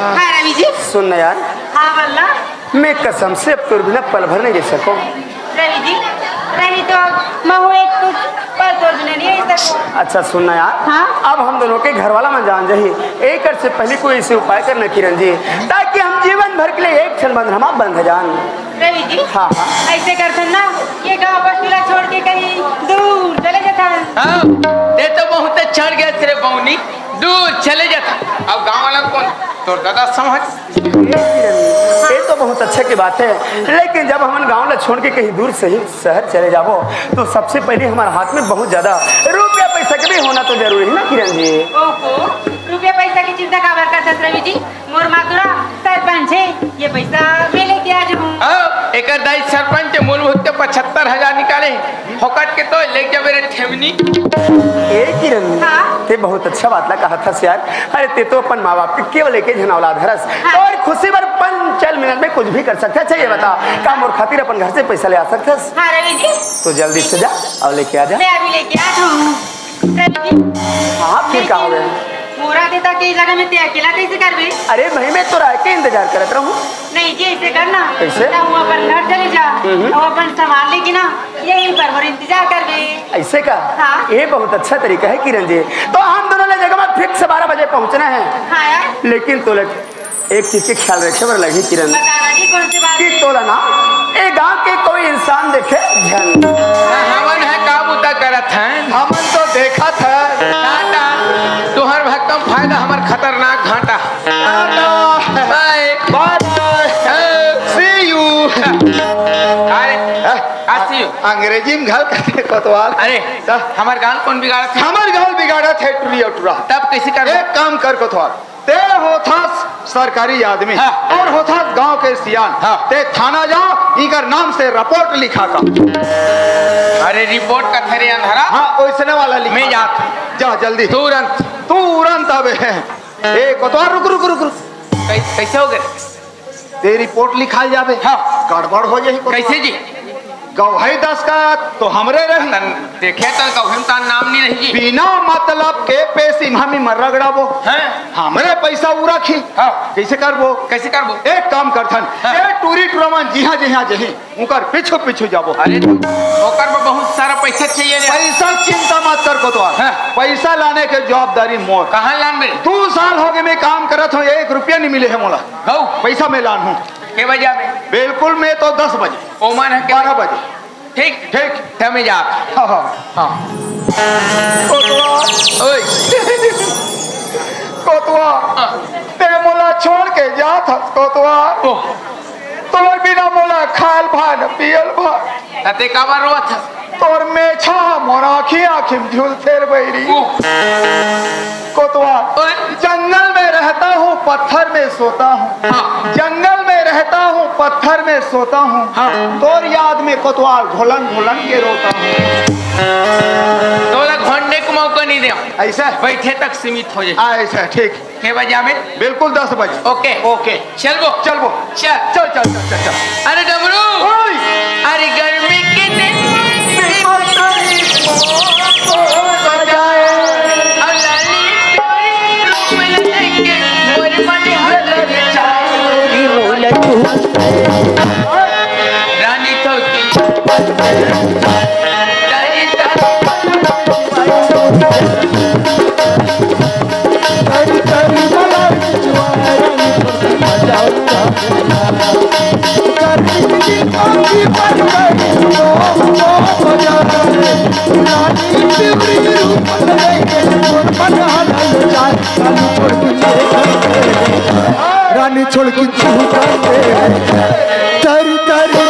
हाँ रवि जी। सुन ना यार, हाँ वल्ला मैं कसम से अब तुर बिना पल भर नहीं रह सकूं। रवि जी, रवि तो मैं एक तो पल तो नहीं रह सकूं। अच्छा सुन ना यार, हाँ? अब हम दोनों के घर वाला मन जान जाही एक से पहले कोई ऐसे उपाय करना किरण जी, ताकि हम जीवन भर के लिए एक क्षण बंध हम बंध जान। रवि जी हाँ ऐसे करते ना, ये गाँव बस्तीला छोड़ के कहीं दूर चले जाता है। हाँ, ते तो बहुत चढ़ गया तेरे बौनी, दूर चले जाता। अब गाँव वाला कौन तो दादा समझ। ये तो बहुत अच्छा की बात है, लेकिन जब हम गांव ला छोड़ के कहीं दूर से ही शहर चले जाबो तो सबसे पहले हमारे हाथ में बहुत ज्यादा रुपया पैसा के भी होना तो जरूरी है ना किरण जी। ओहो, रुपया पैसा की चिंता काबर करता रवि जी, मोर मातुरा सरपंच है, ये पैसा मैं लेके आ जाऊँ। एक दाई सरपंच मूलभूत 75,000 निकाले फोकट के तो ले जा मेरे ठेवनी। ए किरण, हाँ? ते बहुत अच्छा बात ला कहा था यार। अरे ते तो अपन माँ बाप के केवल एक जन औलाद हरस, हाँ? और खुशी भर 5 मिनट में कुछ भी कर सकता है। चाहिए बता का मोर खातिर अपन घर से पैसा ले आ सकता है? हाँ रवि जी, तो जल्दी से जा और लेके आ जा। मैं अभी लेके आ जाऊँ। रवि जी हाँ फिर क्या हो गया? मोरा देता के जगह में ते अकेला कैसे करबे? अरे भाई मैं तो रह के इंतजार करत रहूँ। नहीं जी ऐसे करना, कैसे? ना वो अपन घर चले जा और अपन संभाल लेगी ना, यही पर मोर इंतजार करबे। ऐसे का? हाँ? ये बहुत अच्छा तरीका है किरण जी। तो हम दोनों ने जगह में फिक्स 12 बजे पहुंचना है। हाँ यार, लेकिन तो एक चीज के ख्याल रखे बर लगी किरण बताना जी कौन सी बात कि है? तोला ना ए गांव के कोई इंसान देखे झन हमन है का बुता करत है, हमन तो देखा था टाटा तुहर भक्कम फायदा हमर खतरनाक घाटा। Bye see you. अरे आसी अंग्रेजी में घाल कहते कोतवाल। अरे हमार गाल कौन बिगाड़त है? हमर घाल बिगाड़ा थे टुरी टुरा। तब कैसे कर एक काम कर कोतवाल, ते होथा सरकारी आदमी हाँ। और होथा गांव के सियान। हाँ। ते थाना जाओ, इनकर नाम से रिपोर्ट लिखा का। अरे रिपोर्ट का थेरे अंधारा। हाँ ओइसने वाला लिखा। मैं जात जा जल्दी तुरंत अबे। ए कोतवाल रुक रुक रुक रुक। कैसे हो गए? ते रिपोर्ट लिखा जाबे। हाँ। गड़बड़ हो जाही। कैसे जी? गवाही 10 का तो हमरे रही। देखे तो कहूं ता नाम नहीं रही जी। बिना मतलब के पैसे हमी मर रगड़ाबो हैं? हमरे पैसा उ रखी। हाँ। कैसे करबो? कैसे करबो? एक काम करथन, हाँ। ए टूरी टूरमन जिहा जिहा जही उनकर पीछू पीछू जाबो। अरे ओकर में बहुत सारा पैसा चाहिए रे। पैसा चिंता मत कर कोतवाल। हाँ। पैसा लाने के जवाबदारी मोर। कहाँ लान बे? 2 साल हो गए मैं काम करत हूँ, 1 रुपया नहीं मिले है मोला। गौ पैसा मैं लान हूँ। के बजे आवे? बिल्कुल मैं तो 10 बजे ओमान है के 12 बजे। ठीक ठीक। तब मैं जा। हाँ हाँ। हाँ कोतवाल ओए कोतवाल ते मोला छोड़ के जा था कोतवाल। ओह तोर बिना मोला खाल भान पियल भान तते काबर रोत? तोर में छा मोर आँखी आँखी में झूल फेर बैरी। ओह कोतवाल ओए जंगल में रहता हूँ पत्थर में सोता हूँ। हाँ। जंगल में रहता हूँ पत्थर में सोता हूँ। हाँ। तोर याद में कोतवाल घोलन घोलन के रोता हूँ। तोला घोंडे को मौका नहीं दे। ऐसा बैठे तक सीमित हो जाए। ऐसा ठीक। के बजे आवे? बिल्कुल 10 बजे। ओके ओके चल वो चल वो चल। चल चल चल चल चल। अरे डमरू ओए अरे गर्मी के दिन और लाली डोरी रूप लेके मोर मन हल रानी तो रानी छोड़ के तारी तारी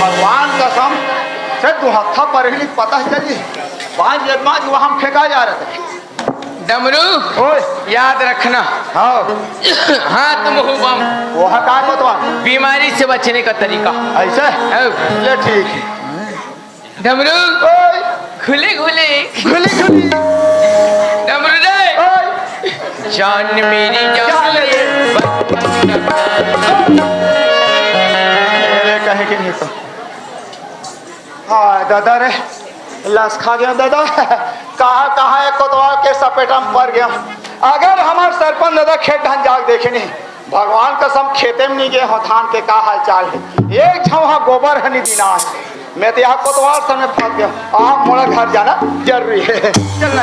भगवान कसम से तू हत्था पर ही पता चली बाज यजमान वहां फेंका जा रहा था। डमरू ओए याद रखना। हाँ हाथ मुंह बम वो हटा बतवा बीमारी से बचने का तरीका। ऐसे ले ठीक है। डमरू ओए खुले खुले खुली खुली डमरू रे ओए जान मेरी जान कहे कि नहीं तो हाँ दादा रे लस खा गया दादा कहाँ एक कोतवाल के सपेटा में पड़ गया। अगर हमारे सरपंच दादा खेत धान जाग देखे नहीं भगवान कसम खेते में नहीं गए हो धान के का हाल चाल है एक छवा गोबर है नहीं दिना मैं तो यहाँ कोतवाल समय फंस गया। आप मोड़ा घर जाना जरूरी है चलना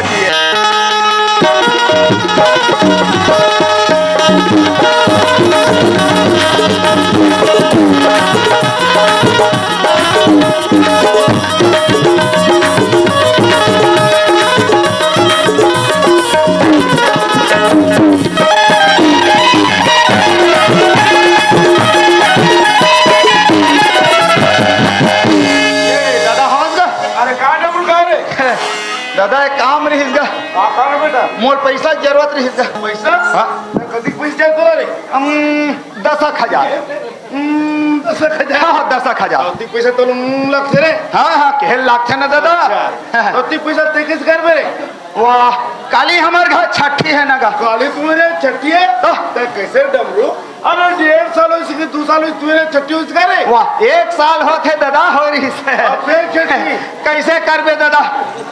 दादा एक काम रही बेटा मोर पैसा की जरूरत रही पैसा कभी पैसा तो रे 10,000 10,000 पैसा तो लाख रे हाँ हाँ केहल लाख थे ना दादा पैसा ते किस कर बे वाह काली हमारे घर छठी है ना गा काली तुम्हारे छठी है तो कैसे डमरू अरे 1.5 साल हो सके 2 साल तुम्हारे छठी हो सका रे वाह 1 साल होते दादा हो रही से फिर छठी कैसे करबे दादा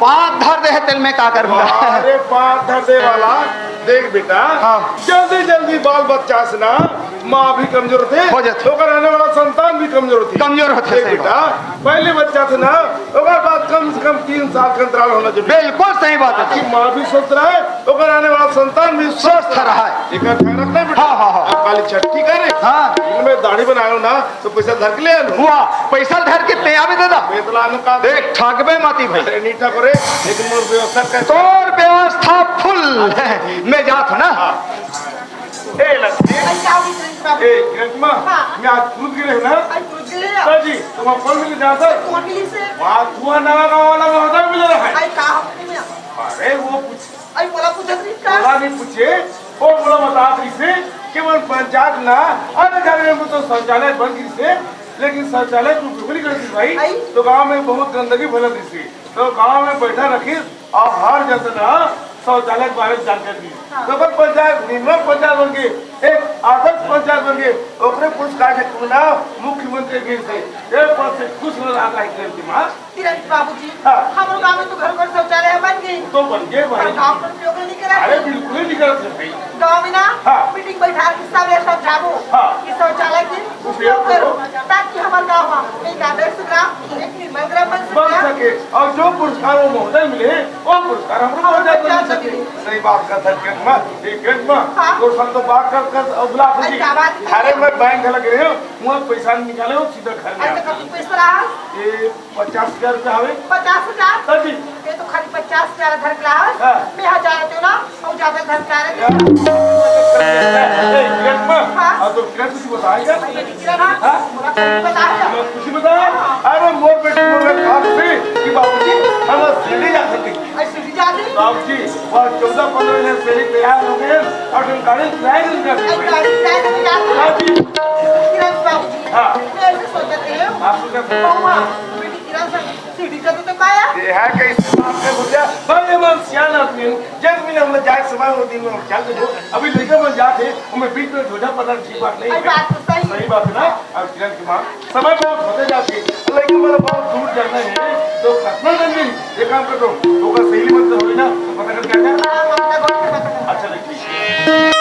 5 धर दे तेल में का करबा अरे 5 धर दे वाला देख बेटा जल्दी जल्दी बाल बच्चा से ना माँ भी कमजोर थे हो जाते होकर आने वाला संतान भी कमजोर होते बेटा पहले बच्चा थे ना उसके बाद कम से कम 3 साल का अंतराल होना चाहिए। बिल्कुल सही बात है माँ भी स्वस्थ रहे होकर आने वाला संतान भी स्वस्थ रहा है एक रखना बेटा हाँ काली छठी करे हाँ मैं दाढ़ी बनाया ना तो पैसा धर के ले आलू वाह पैसा धर के ते आवे दादा बेतलानु का देख ठगबे मती भाई अरे नीटा करे लेकिन मोर व्यवस्था कर तोर व्यवस्था फुल मैं जात हूं ना ए लक्ष्मी ए ग्रंथमा मैं आज कूद गिरे ना सर जी तुम कौन मिल जाता वहाँ धुआं नवा गाँव वाला होता मिल रहा है अरे वो बोला नहीं पूछे वो बोला बता से कि वो पंचायत ना अरे जाने में तो शौचालय बन गई से लेकिन शौचालय तो बिल्कुल करती भाई तो गांव में बहुत गंदगी फैल रही थी तो गांव में बैठा रखी और हर जनता शौचालय के बारे में जानकारी दी तो पंचायत निम्न पंचायत बन गई एक आदर्श पंचायत बन गई अपने पुरस्कार के चुना मुख्यमंत्री गिर से एक पद से खुश हो रहा है माँ बाबूजी हमारे गाँव में तो घर घर शौचालय बन गई तो बन गए भाई गाँव पर उपयोग नहीं करा अरे बिल्कुल नहीं करते भाई गाँव में ना मीटिंग बैठा के सब ये समझाबो कि शौचालय के उपयोग करो ताकि हमारे गाँव में एक आदर्श ग्राम एक निर्मल ग्राम बन सके और जो पुरस्कार वो महोदय मिले वो पुरस्कार हमको महोदय को मिल सके सही बात का तो सन तो बात कर अबला खुशी अरे मैं बैंक लग रहे हूँ वहाँ पैसा निकाले हो सीधा घर में पैसा रहा ये 50,000 रुपया हवे 50,000 जी ये तो खाली 50,000 घर क्लास मैं 1000 देते ना और ज्यादा घर क्लास और तो किरण कुछ बताएगा बताया कुछ बताया अरे मोर बेटी मोर काम से कि बाबूजी हम सीढ़ी जा सकते सीढ़ी जाते बाबूजी और 14-15 दिन सीढ़ी तैयार हो गए और हम गाड़ी ड्राइव नहीं करते किरण बाबूजी हाँ मैं ऐसे सोचते हैं आप सोचते बेटी किरण से सीढ़ी जाते तो पाया ये है कैसे बात कर बुझा भाई मन सियान आदमी जब मिले हम जाए समय वो दिन में चल दो अभी लेके मन जाते हमें बीच में झोझा पता ठीक बात नहीं बात तो सही बात है ना अब किरण की मां समय बहुत होते जाती लेकिन मेरा बहुत दूर जाना है तो कितना दिन में ये काम कर दो तो का सही मत होई ना तो पता कर क्या अच्छा देखिए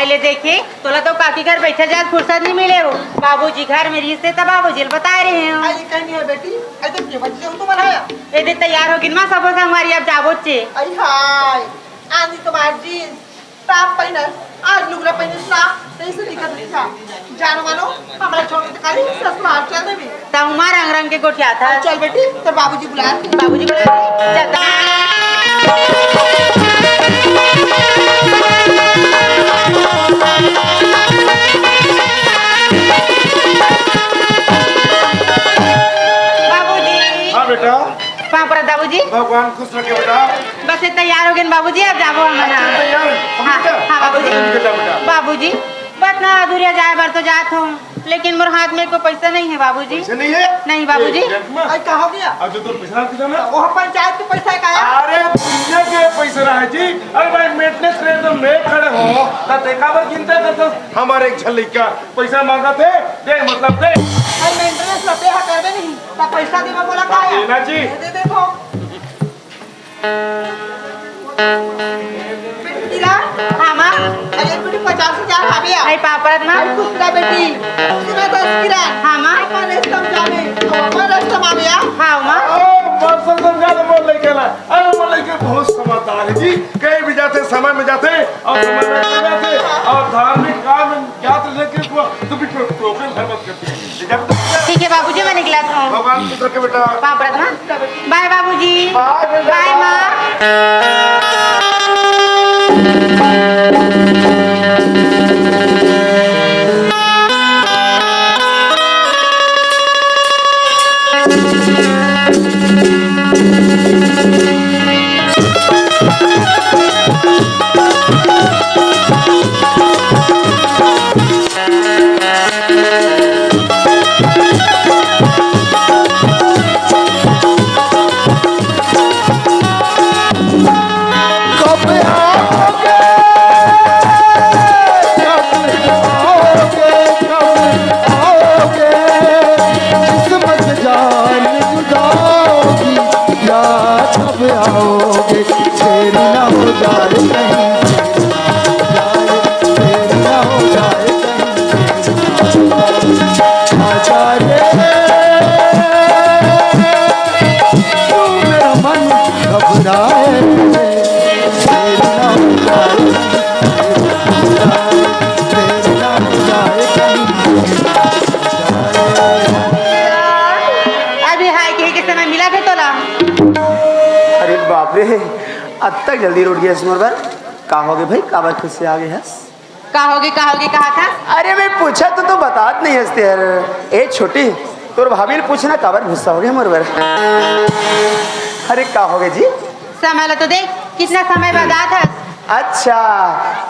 आइले देखे तोला तो काकी घर बैठे जात फुर्सत नहीं मिले हो। बाबूजी घर में रिश्ते तब बाबूजी बता रहे हो। आई कहनी है बेटी आई तो के बच्चे हम तो बनाया ए दे तैयार हो गिनमा सब संगवारी अब जाबो चे। आई हाय आंधी तुम्हार जीन्स टॉप पहनल आज लुगड़ा पहनल ना सही से दिखत नहीं था जानो मानो हमरा छोड़ के खाली ससुराल चल देबी ता उमार रंग रंग के गोठिया था। चल बेटी तो बाबूजी बुला बाबूजी को चल बेटा पापा दाबूजी भगवान खुश रखे बेटा। बस तैयार हो गए बाबूजी अब जाबो हमारा। हाँ बाबूजी बाबूजी बस ना अधूरिया जाए बार तो जात हूँ लेकिन मोर हाथ में कोई पैसा नहीं है बाबूजी। पैसे नहीं है? नहीं बाबूजी। आई का हो गया अब जो तो पैसा कितना ना वो पंचायत के पैसा का आया। अरे पुण्य के पैसे रहे जी। अरे भाई मेंटेनेंस करे तो मैं खड़े हो ता देखा बर चिंता करते हमारे एक छल का पैसा मांगा थे दे मतलब दे आई मेंटेनेंस लते हा करबे नहीं ता पैसा देबा बोला का आया देना जी। दे देखो बेटी ला हाँ माँ अरे बेटी 50,000 आ गया आई पापा ना आई कुत्ता बेटी सुना 10 किरण हाँ माँ अपन रेस्तम जाने तो अपन रेस्तम आ गया। हाँ माँ मौसम समझा तो मोल लेके ला। अरे मोल लेके बहुत समझदार है जी। कहीं भी जाते समय में जाते और समय में चले जाते और धार्मिक काम क्या तो लेके तो भी प्रोग्राम है मत करते। ठीक है बाबूजी मैं निकला था। भगवान खुश रखे बेटा। पापा ना बाय बाबूजी बाय माँ। अब तक जल्दी रोड गया स्मोर का हो गए भाई काबर खुद से आ गए हस कहोगे कहा था। अरे मैं पूछा तो बतात नहीं हंसते यार। ए छोटी तोर भाभी ने पूछना काबर गुस्सा हो गया मोर अरे का हो गए जी समय लो तो देख कितना समय बर्बाद है। अच्छा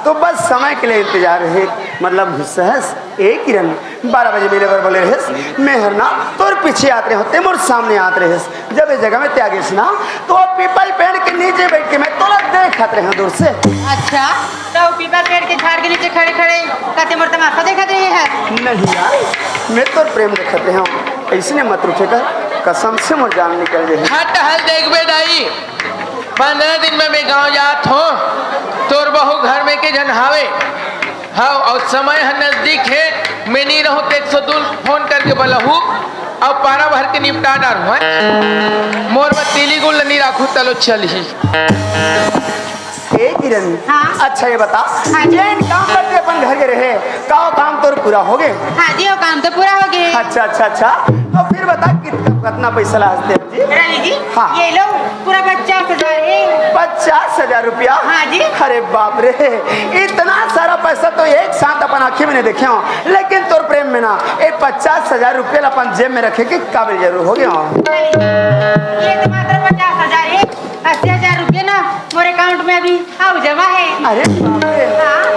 तो बस समय के लिए इंतजार है मतलब गुस्सा है। एक किरण 12 बजे मेरे पर बोले रहे मैं हरना तोर पीछे आते होते मोर सामने आते रहे जब इस जगह में त्यागे ना तो पीपल पेड़ के नीचे बैठ के मैं तोला देखते रहे दूर से। अच्छा तो पीपल पेड़ के झाड़ के नीचे खड़े खड़े कहते मोर तमाशा देखते रहे हैं। नहीं यार मैं तो प्रेम देखते हैं ऐसे मत रुके कर कसम से मोर जान निकल गए। हट हल देख बे दाई 15 दिन में मैं गांव जात हो तोर बहू घर में के जनहावे हाँ और समय है नजदीक है मैं नहीं रहूँ तो 102 फोन करके बोलहू और पारा भर के निपटा डालू है मोर में तीली गुल नहीं रखू तलो चल ही। किरण हाँ? अच्छा ये बता हाँ जी। जैन काम करते अपन घर के रहे का काम तो पूरा हो गए। हाँ जी वो काम तो पूरा हो गया। अच्छा अच्छा अच्छा तो फिर बता कितना पैसा लाते हैं जी। रानी जी हाँ। ये लो पूरा 50,000 है। 50,000 रुपया। हाँ जी। अरे बाप रे इतना सारा पैसा तो एक साथ अपन आँखें में नहीं देखे हो लेकिन तोर प्रेम में ना ये 50,000 रुपया अपन जेब में रखे के काबिल जरूर हो गया। ये तो मात्र 50,000 है 80,000 रुपये ना मोरे अकाउंट में अभी आओ जमा है। अरे बाप रे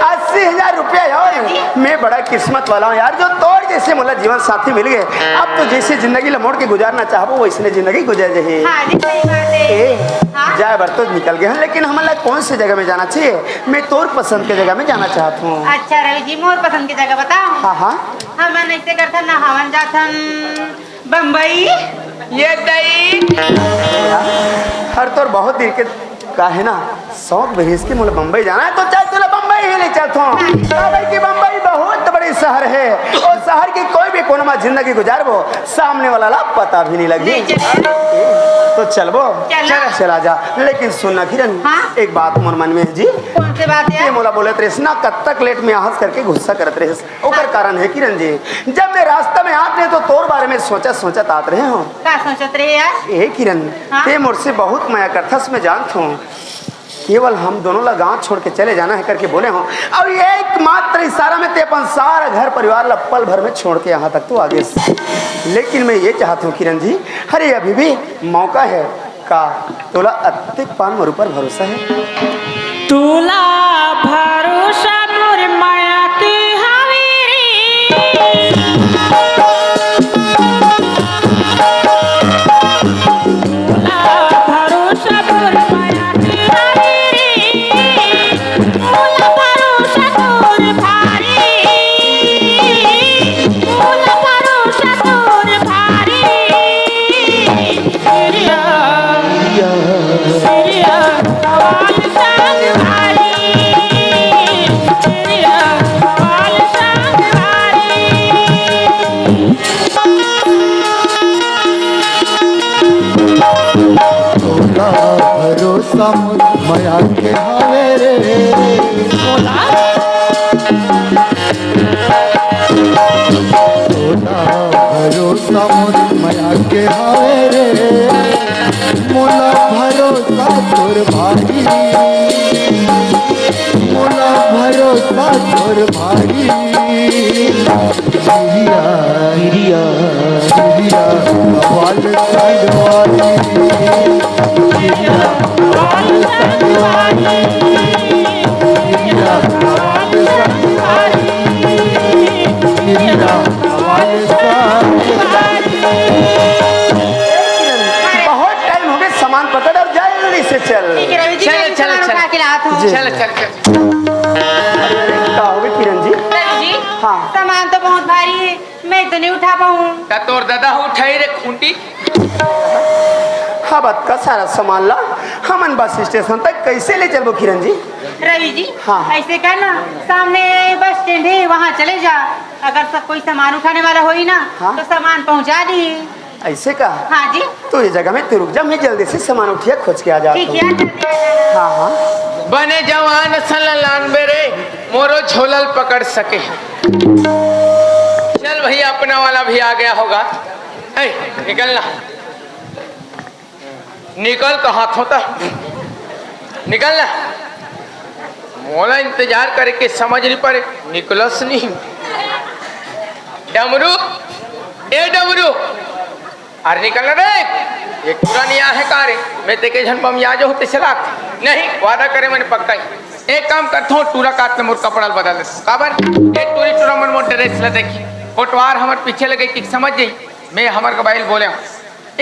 80,000 रुपया यार मैं बड़ा किस्मत वाला हूँ यार जो तोड़ जैसे मोला जीवन साथी मिल गए। अब तो जैसे जिंदगी लमोड़ के गुजारना चाहो वैसे जिंदगी गुजर जाए। हाँ जी सही बात है। हाँ? जाए बर तो निकल गए हैं लेकिन हमारा कौन सी जगह में जाना चाहिए मैं तोर पसंद के जगह में जाना चाहता हूँ। अच्छा रवि जी मोर पसंद की जगह बताओ। हाँ हाँ हमन ऐसे करथन ना हमन जाथन बम्बई। ये दई हर तोर बहुत देर के का है ना शौक बहिस के मुझे बम्बई जाना है तो चल चलो बम्बई बम्बई ही ले चलता हूँ कि बम्बई बहुत बड़ी शहर है और शहर की कोई भी कोने में जिंदगी गुजारबो सामने वाला ला पता भी नहीं लगी तो चलबो चला जा लेकिन सुनना किरण हाँ? एक बात मोर मन में है जी कौन सी बात है? ये मोला बोलत रहे ना कब तक लेट में आहस करके गुस्सा करत रहे ओकर कारण है किरण जी जब मैं रास्ता में आत रहे तो तोर बारे में सोचत आत रहे हो का सोचत रहे यार? ए किरण हाँ? ते मुझसे बहुत माया करथस मैं जानता हूँ केवल हम दोनों ला गांव छोड़ के चले जाना है करके बोले हो अब एकमात्र इशारा में ते अपन सारा घर परिवार ला पल भर में छोड़ के यहाँ तक तो आगे लेकिन मैं ये चाहता हूँ किरण जी अरे अभी भी मौका है का तोला अत्यधिक पान मोर ऊपर भरोसा है तुला भरोसा मोर माया की भरोसा माया के हवे रे तोला भरोसा माया के हवे रे मोला भरोसा तोर भाई मोला भरोसा तोर भाई हिरिया हिरिया हिरिया वाल संगवारी बहुत टाइम हो गया सामान पकड़ और जल्दी से चल चल चल चल चल चल क्या हो गया किरण जी जी हाँ। सामान तो बहुत भारी है मैं तो नहीं उठा पाऊँ। का तोर दादा उठाई रे खूंटी हबत का सारा सामान ला हमन बस स्टेशन तक कैसे ले चलबो किरण जी रवि जी हाँ। ऐसे करना सामने बस स्टैंड है वहाँ चले जा अगर सब कोई सामान उठाने वाला हो ही ना हाँ। तो सामान पहुँचा दी। ऐसे कहा हाँ जी तो ये जगह में तू रुक जा मैं जल्दी से सामान उठिया खोज के आ जाता ठीक हूँ है। हाँ हाँ बने जवान सलान बेरे मोरो झोलल पकड़ सके चल भैया अपना वाला भी आ गया होगा ए, निकलना निकल तो हाथों तक निकलना मोला इंतजार करके समझ नहीं पड़े निकलस नहीं डमरू ए डमरू अरे निकलना रे ये पूरा नहीं है कारे मैं तेके झन बम याद होते चला नहीं वादा करे मैंने पक्का ही एक काम करता हूँ टूरा काट मोर कपड़ा बदल देता काबर ये टूरी टूरा मन मोर ड्रेस ला देखी फोटवार हमारे पीछे लगे कि समझ गई मैं हमारे कबाइल बोले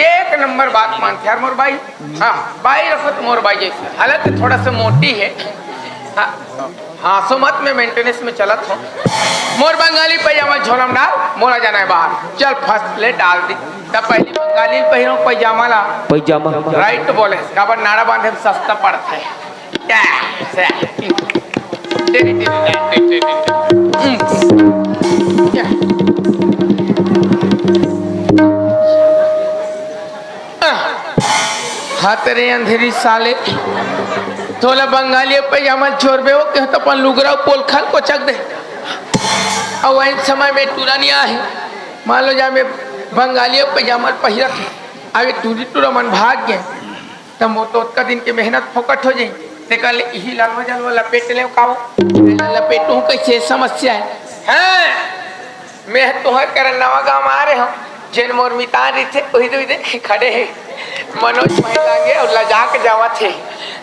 एक नंबर बात मानते यार मोर भाई हाँ भाई रखो तो मोर भाई जैसे हालत थोड़ा सा मोटी है हाँ सो मत में मेंटेनेंस में चलत हूँ मोर बंगाली पैजामा झोलम डाल मोरा जाना है बाहर चल फर्स्ट ले डाल दी तब पहली बंगाली पहिरो पैजामा ला पैजामा राइट बोले काबर नाड़ा बांधे में सस्ता पड़ता है हाथ रे अंधेरी साले थोड़ा बंगाली पैजामा छोड़ बे हो के तो अपन लुगरा पोल खल को चक दे और वही समय में टूरा नहीं आहे मान लो जा मैं बंगाली पैजामा पहिरत अभी टूरी टूरा मन भाग गए तब वो तो का दिन के मेहनत फोकट हो जाए ते कल यही लालवा जलवा लपेट ले काओ लपेटू कैसे समस्या है मैं तुहर कर नवा गाँव आ रहे हो जैन मोर मिता रही थे वही तो इधर खड़े हैं मनोज महिलांगे और लजा के जावा थे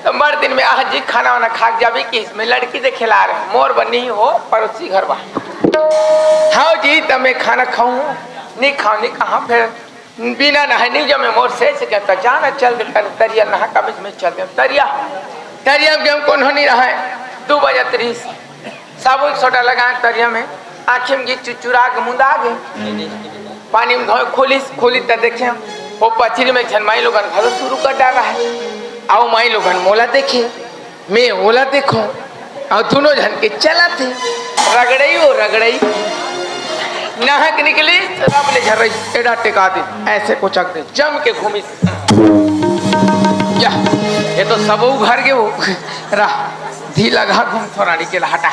तो मर दिन में आज जी खाना वाना खा जाबी कि इसमें लड़की दे खिला रहे मोर बनी हो पड़ोसी घर बा हाँ जी तब मैं खाना खाऊं नहीं खाऊं नहीं कहाँ फिर बिना नहा नहीं जब मैं मोर से कहता जाना चल तरिया नहा का में चल दे तरिया तरिया में हम कौन हो नहीं रहा है 2:30 साबुन सोडा लगाए तरिया में आँखें में चुचुरा के मुंदा गए पानी में धोए खोली तो देखे वो पचरी में झनमाई लोगन घर शुरू कर डाला है आओ माई लोगन मोला देखे मैं ओला देखो और दोनों जन के चला थे रगड़ई वो रगड़ई नाहक निकली रब ले झर रही एडा टिका दे ऐसे को चक दे जम के घूमी या ये तो सब घर के वो रहा धी लगा घूम थोरानी के हटा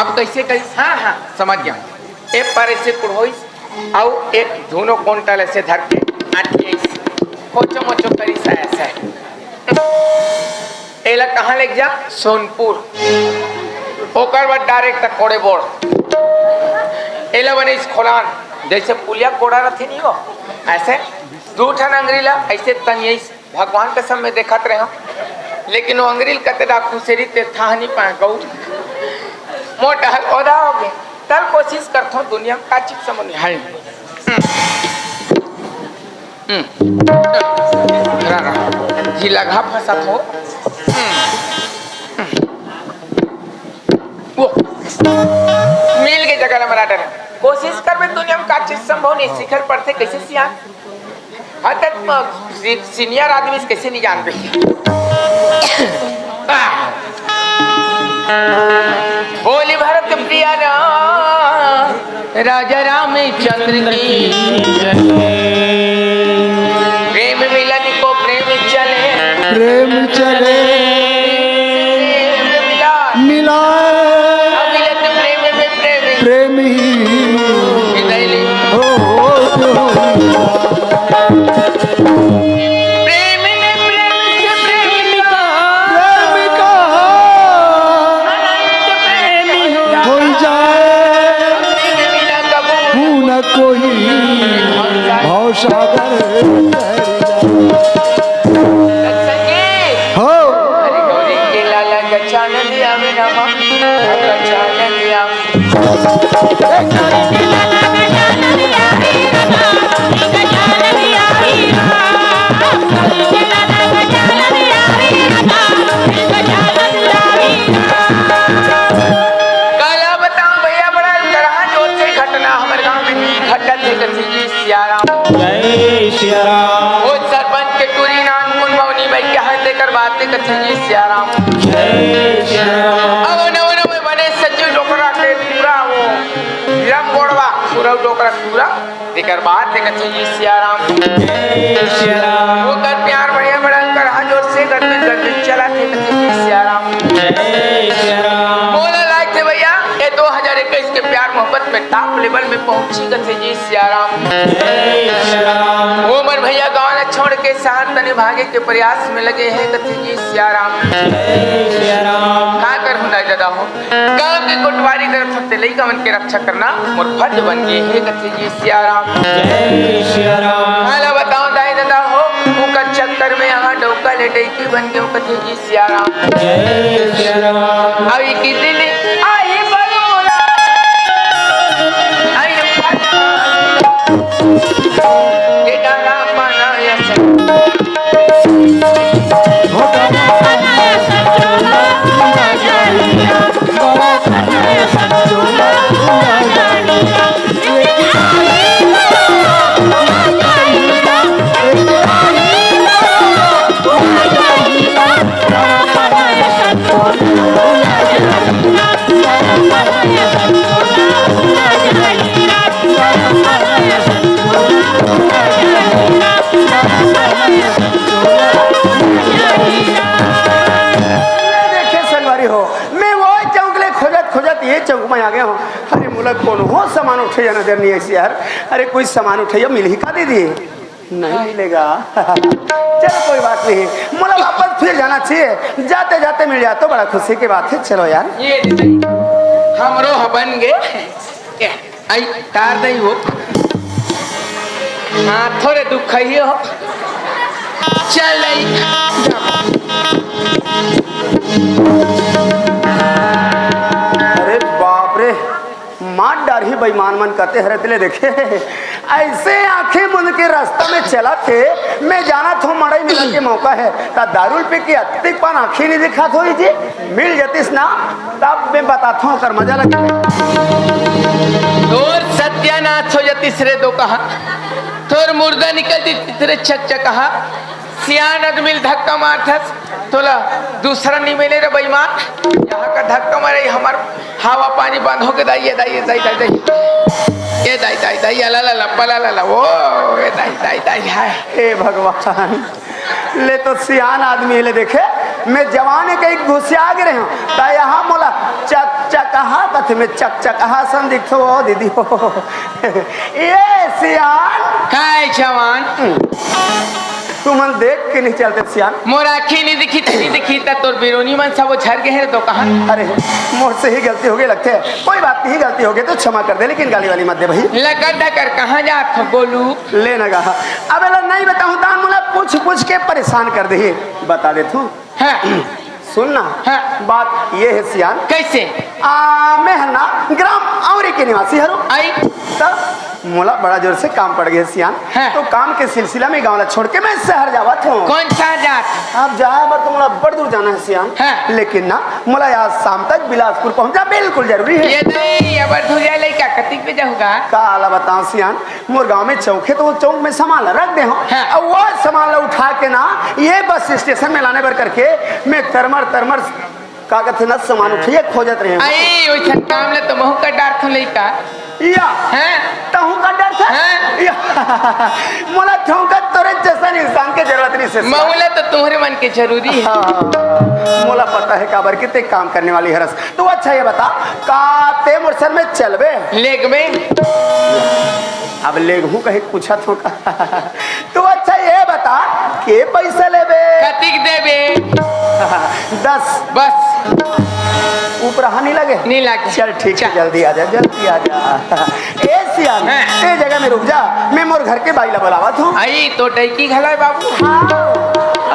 अब कैसे करी हाँ हाँ समझ गया एक पर ऐसे कुड़ोई और एक दोनों कोंटल ऐसे धर के कोचो मोचो करी सा ऐसा एला कहाँ ले जा सोनपुर ओकर बाद डायरेक्ट कोड़े बोर्ड एला बने इस खोलान जैसे पुलिया कोड़ा रथे नहीं हो ऐसे दो ठन अंग्रीला ऐसे तनिए भगवान के सब में देखत रहे हो लेकिन वो अंग्रील कते डाकू सेरी ते था नहीं पाए गऊ मोटा हल ओदा हो गए तल कोशिश करथो दुनिया में का चीज समझ है जी लगा फंसा हो वो मिल के जगह हमारा डर कोशिश करबे दुनिया में का चीज संभव नहीं शिखर पढ़ते कैसे सियान हतत सीनियर आदमी कैसे नहीं जानते बोली भारत प्रिया राजा रामचंद्र की प्रेम मिलन को प्रेम चले प्रेम चले मिला मिलन प्रेम में प्रेम प्रेम ही हो प्रेम ने प्रेम से प्रेम का हो जाए न कोई भाव सागर हो वो सरपंच के टूरी नान मुन मौनी भाई क्या है देकर बातें करते जी सियाराम अब न में बने सच्ची डोकरा के पूरा वो विरम गोड़वा पूरा डोकरा पूरा देकर बातें करते जी सियाराम वो कर प्यार बढ़िया बढ़ा कर जोर से घर में चला थे जी सियाराम बोला लायक थे भैया ये 2021 के प्यार मोहब्बत में टॉप लेवल में पहुंची गए जी सियाराम वो मन भैया गाँव ने छोड़ के शहर तने भागे के प्रयास में लगे हैं कथे जी सियाराम का कर हुना ज्यादा हो गाँव के कोटवारी तरफ से लई गवन के रक्षा करना मोर फर्ज बन गए हैं कथे जी सियाराम हाला बताओ दाई दादा हो उनका चक्कर में यहाँ डोका लेटे की बन गए कथे जी सियाराम अब की दिन आई बरोला आई डाला पाना ऐसे चौक में आ गया हूँ अरे मुला कौन हो सामान उठे या नजर नहीं ऐसी यार अरे कोई सामान उठे मिल ही का दीदी नहीं मिलेगा चलो कोई बात नहीं मुला वापस फिर जाना चाहिए जाते जाते मिल जाए तो बड़ा खुशी की बात है चलो यार ये हमरो बन गए आई कार नहीं हो हाँ थोड़े दुख ही हो चल मार डार ही बेईमान मन करते हरे देखे ऐसे आंखें मुंद के रास्ता में चला थे मैं जाना था मड़ई मिलने के मौका है ता दारुल पे की अतिक पान आंखें नहीं दिखा थोड़ी जी मिल जातीस ना तब मैं बताता हूँ कर मजा लगे और सत्यानाश हो जाती तीसरे दो कहा थोर मुर्दा निकलती तीसरे छक कहा सियान अदमिल धक्का मारथस तोला दूसरा नहीं मिले रे बेईमान। यहाँ का धक्का मारे हमार हवा पानी बंद हो के दाई दाई दाई दाई दाई ये दाई दाई दाई ला ला ला पला ला ला वो ये दाई दाई दाई हाय। हे भगवान, ले तो सियान आदमी ले देखे मैं जवाने के एक घुसिया गिरे हूँ ता यहाँ मोला चक चकहा कथ में चक चकहा सन दिखो ओ दीदी हो ये सियान काय जवान तू मन देख के नहीं चलते सियान। मोर आँखें नहीं दिखी नहीं दिखी ता तोर बिरोनी मन सब वो झर गए हैं तो कहाँ। अरे मोर से ही गलती हो गई लगते है, कोई बात नहीं, गलती हो गई तो क्षमा कर दे, लेकिन गाली वाली मत दे भाई। लगन कर कहाँ जात हो गोलू ले न कहा अब नहीं बताऊँ तान मोला पूछ पूछ के परेशान कर दे, बता दे तू। हाँ सुनना हाँ। बात ये है सियान, कैसे मैं है ना ग्राम औरी के निवासी हूँ आई तब मोला बड़ा जोर से काम पड़ गया सियान। हाँ। तो काम के सिलसिला में गाँव छोड़ के मैं शहर जावत हूँ। कौन सा जात अब जाए बार तो मोला बड़ दूर जाना है सियान। हाँ। लेकिन ना मोला आज शाम तक बिलासपुर पहुँचा बिल्कुल जरूरी है। ये नहीं अब धुरिया लइका कतिक पे जाऊंगा का आला बताओ सियान, मोर गाँव में चौक है तो वो चौक में सामान रख दे हूँ। हाँ। और वो सामान उठा के ना ये बस स्टेशन में लाने भर करके मैं तरमर का कहते ना सामान उठिए खोजत रहे हूँ। आई वैसा काम ले तो महू का डार थो लइका या हैं तहु का डर था हाँ। या मोला ठोंका तोरे जैसा इंसान के जरूरत नहीं से मऊला तो तुम्हारे मन के जरूरी है। हाँ, मोला पता है काबर के ते काम करने वाली हरस। तो अच्छा ये बता का ते मोर सर में चलबे लेग में अब लेग हूँ कहीं पूछा तो का तो अच्छा ये बता के पैसा लेबे कतिक देबे 10 बस ऊपर नहीं लगे नहीं लगे। चल ठीक है जल्दी आ जा जल्दी आ जा। ए सियान हाँ। ते जगह में रुक जा, मैं मोर घर के बाइला बुलावत हूँ। आई तो टैकी घला बाबू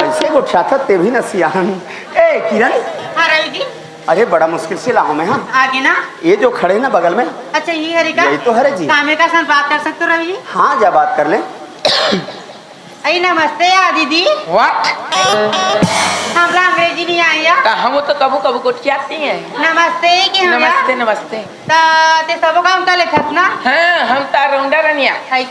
ऐसे गुच्छा था ते भी न सियान। ए किरण हाँ रवि जी अरे बड़ा मुश्किल से लाऊं मैं। हम आगे ना ये जो खड़े ना बगल में अच्छा ये हरी का यही तो है जी। कामे का साथ बात कर सकते हो रवि जी। हाँ जा बात कर ले। अरे नमस्ते यार दीदी, व्हाट हमरा अंग्रेजी नहीं आई या? हम तो कबू कबू कोटियाती हैं। नमस्ते कि हम नमस्ते नमस्ते ते सब काम कर लेथस ना? हाँ हम तो राउंडर रनिया हाय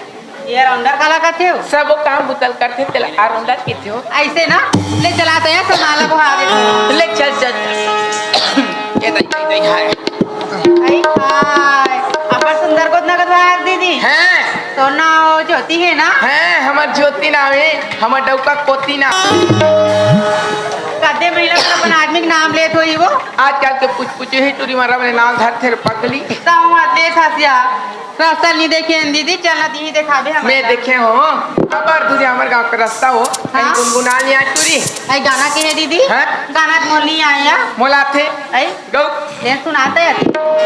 ये राउंडर काला करते हो? सब काम बुतल करते तेला राउंडर की थे ऐसे ना ले चलाते हैं संभाला को आगे ले चल चल ये दई दई हाय आई हाय अपर सुंदर को नगद भाग दीदी हैं तो ना ज्योति है ना? हैं हमर ज्योति नाम है हमर डौका कोती नाम। कदे महिला को अपन आदमी के नाम लेत होई वो आजकल के पूछ ही टूरी मारा मैंने नाम धर थे पगली ताऊ आते थासिया रास्ता नहीं देखे दीदी चलना दी दिखाबे हम मैं देखे हो अबर तुझे हमारे गांव का रास्ता हो कहीं हाँ? गुनगुना लिया टूरी आई गाना के है दीदी हाँ? गाना मोल नहीं आया मोला थे आई गौ ये सुनाते हैं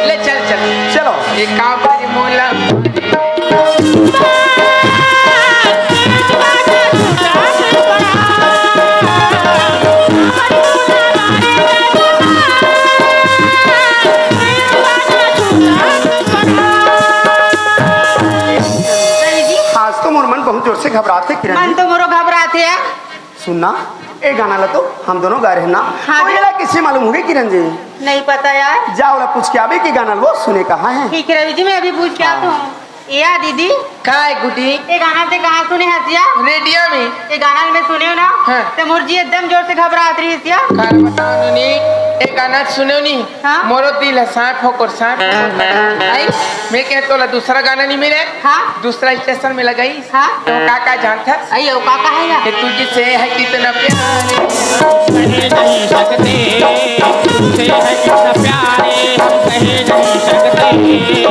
ले चल चल चलो ये काम पर मोला आज तो मोर मन बहुत जोर से घबराते किरण मन जी। तो मोरो घबराते है सुनना ए गाना ला तो हम दोनों गा रहे हैं ना। हाँ तो जी। ये ला किसी मालूम होगी किरण जी? नहीं पता यार। जाओ ला पूछ के आवे कि गाना वो सुने कहाँ है। ठीक है रवि जी मैं अभी पूछ के आता हूँ। या दीदी काय गुडी ये गाना से कहाँ सुने हसिया? रेडियो में ये गाना में सुने हो ना? हाँ। तो मुर्जी एकदम जोर से घबरात रही हसिया। कार बताओ नी एक गाना सुनो नी हाँ? मोरो दिल है सांप होकर सांप आई मैं कह तो ला दूसरा गाना नहीं मिले हाँ दूसरा स्टेशन में लगाई हाँ तो काका जानता अयो काका है या? कि तुझसे है कितना प्यार कह नहीं सकते तुझसे है कितना प्यारे हम कह नहीं सकते